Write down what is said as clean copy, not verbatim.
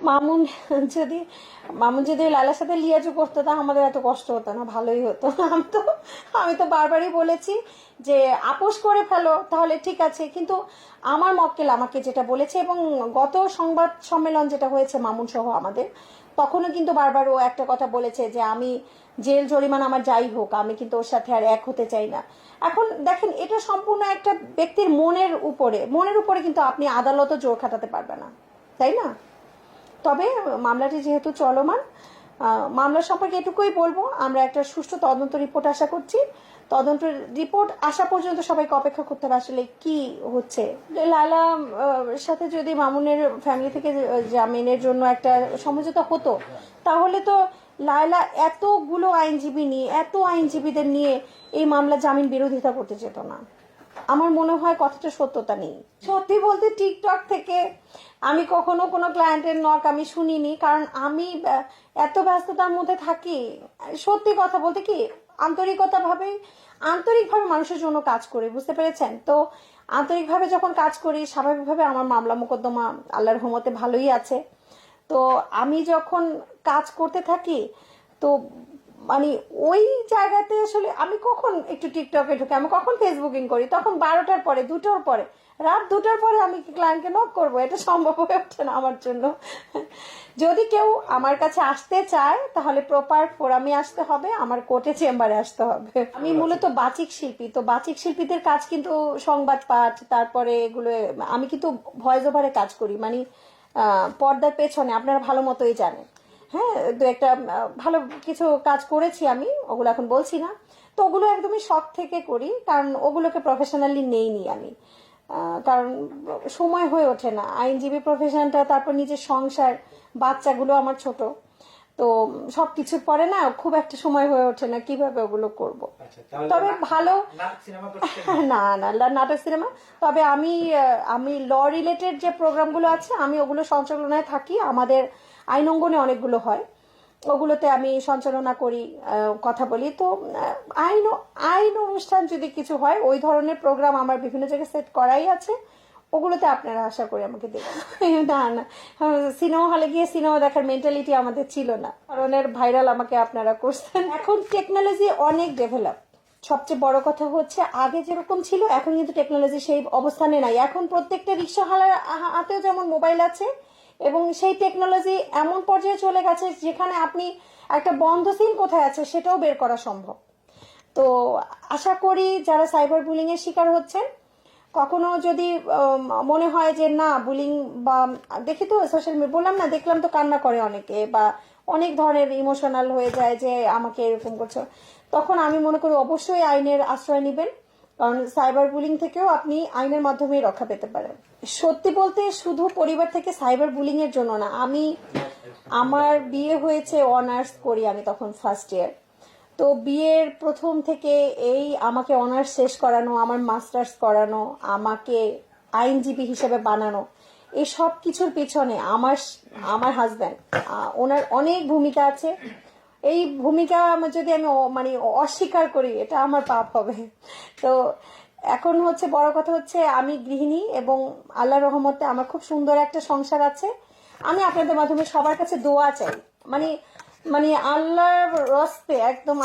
মামুন যদি মামুন যদি লালার সাথে লিয়াজু করতো তা আমাদের এত কষ্ট হতো না, ভালোই হতো। আমি তো বারবারই বলেছি যে আপোষ করে ফেলো তাহলে ঠিক আছে, কিন্তু আমার মক্কেল আমাকে যেটা বলেছে এবং গত সংবাদ সম্মেলন যেটা হয়েছে মামুন সহ আমাদের, তখনও কিন্তু বারবার ও একটা কথা বলেছে যে আমি জেল জরিমানা আমার যাই হোক, আমি কিন্তু ওর সাথে আর এক হতে চাই না। এখন দেখেন, এটা সম্পূর্ণ একটা ব্যক্তির মনের উপরে কিন্তু আপনি আদালতও জোর খাটাতে পারবে না, তাই না? তবে মামলাটি যেহেতু চলমান, মামলা সম্পর্কে এটুকুই বলবো, আমরা একটা সুষ্ঠু তদন্ত রিপোর্ট আশা করছি। তদন্ত রিপোর্ট আসা পর্যন্ত সবাইকে অপেক্ষা করতে হবে আসলে কি হচ্ছে। লায়লা সাথে যদি মামুনের ফ্যামিলি থেকে জামিনের জন্য একটা সমঝোতা হতো, তাহলে তো লায়লা এত আইনজীবীদের নিয়ে এই মামলা জামিন বিরোধিতা করতে যেত না। আমার মনে হয় কথাটা সত্যতা নেই। সত্যি বলতে টিকটক থেকে আমি কখনো কোনো ক্লায়েন্টের নক আমি শুনিনি, কারণ আমি এত ব্যস্ততার মধ্যে থাকি। সত্যি কথা বলতে কি, আন্তরিকভাবে মানুষের জন্য কাজ করি, বুঝতে পেরেছেন তো? আন্তরিকভাবে যখন কাজ করি, স্বাভাবিকভাবে আমার মামলা মোকদ্দমা আল্লাহর রহমতে ভালোই আছে। তো আমি যখন কাজ করতে থাকি, তো মানে ওই জায়গাতে আসলে আমি কখন একটু টিকটকে ঢুকে, আমি কখন ফেসবুকিং করি, তখন 12টার পরে, 2টার পরে, রাত 2টার পরে আমি ক্লায়েন্টকে নক করবো? এটা সম্ভব হয়ে ওঠে না আমার জন্য। যদি কেউ আমার কাছে আসতে চায় তাহলে প্রপার ফোরামে আসতে হবে, আমার কোর্টে চেম্বারে আসতে হবে। আমি মূলত বাচিক শিল্পী, তো বাচিক শিল্পীদের কাজ কিন্তু সংবাদ পাঠ, তারপরে এগুলো আমি কিন্তু ভয়েস ওভারে কাজ করি, মানে পর্দার পেছনে, আপনারা ভালো মতোই জানেন। হ্যাঁ, দু একটা ভালো কিছু কাজ করেছি আমি, ওগুলো এখন বলছি না। তো ওগুলো একদমই শখ থেকে করি, কারণ ওগুলোকে প্রফেশনালি নেইনি আমি, কারণ সময় হয়ে ওঠে না আইনজীবী প্রফেশনটা, তারপর নিজের সংসার, বাচ্চাগুলো আমার ছোট, তো সবকিছুর পরে না খুব একটা সময় হয়ে ওঠে না কিভাবে ওগুলো করব। তবে ভালো না না নাটক সিনেমা, তবে আমি ল রিলেটেড যে প্রোগ্রামগুলো আছে আমি ওগুলো সঞ্চালনায় থাকি। আমাদের আইন অঙ্গনে অনেকগুলো হয়, ওগুলোতে আমি সঞ্চালনা করি, কথা বলি। তো আইন আইন অনুষ্ঠান যদি কিছু হয়, ওই ধরনের প্রোগ্রাম আমার বিভিন্ন জায়গায় সেট করাই আছে, ওগুলোতে আপনারা আশা করি আমাকে দেবেন। না না, সিনেমা হলে গিয়ে সিনেমা দেখার মেন্টালিটি আমাদের ছিল না, ধরনের ভাইরাল আমাকে আপনারা করছেন। এখন টেকনোলজি অনেক ডেভেলপ। সবচেয়ে বড় কথা হচ্ছে, আগে যেরকম ছিল এখন কিন্তু টেকনোলজি সেই অবস্থানে নাই। এখন প্রত্যেকটা রিক্সাওয়ালার হাতেও যেমন মোবাইল আছে, এবং সেই টেকনোলজি এমন পর্যায়ে চলে গেছে যেখানে আপনি একটা বন্ধ সিম কোথায় আছে সেটাও বের করা সম্ভব। তো আশা করি যারা সাইবার বুলিং এর শিকার হচ্ছেন, কখনো যদি মনে হয় যে না বুলিং, বা দেখি তো সোশ্যাল মিডিয়া, বললাম না, দেখলাম তো কান্না করে অনেকে, বা অনেক ধরনের ইমোশনাল হয়ে যায় যে আমাকে এরকম করছো, তখন আমি মনে করি অবশ্যই আইনের আশ্রয় নেবেন, কারণ সাইবার বুলিং থেকেও আপনি আইনের মাধ্যমেই রক্ষা পেতে পারেন। সত্যি বলতে শুধু পরিবার থেকে সাইবার বুলিং এর জন্য না, আমার বিয়ে হয়েছে, অনার্স করি আমি তখন ফার্স্ট ইয়ার, তো বিয়ের প্রথম থেকে এই আমাকে অনার্স শেষ করানো, আমার মাস্টার্স করানো, আমাকে আইনজীবী হিসেবে বানানো, এই সব কিছুর পিছনে আমার হাজব্যান্ড, ওনার অনেক ভূমিকা আছে। এই ভূমিকা যদি আমি মানে অস্বীকার করি, এটা আমার পাপ হবে। তো এখন হচ্ছে বড় কথা হচ্ছে, আমি গৃহিণী এবং আল্লাহর রহমতে আমার খুব সুন্দর একটা সংসার আছে। আমি আপনাদের মাধ্যমে সবার কাছে দোয়া চাই, মানে মানে আল্লাহর রস্তে একদম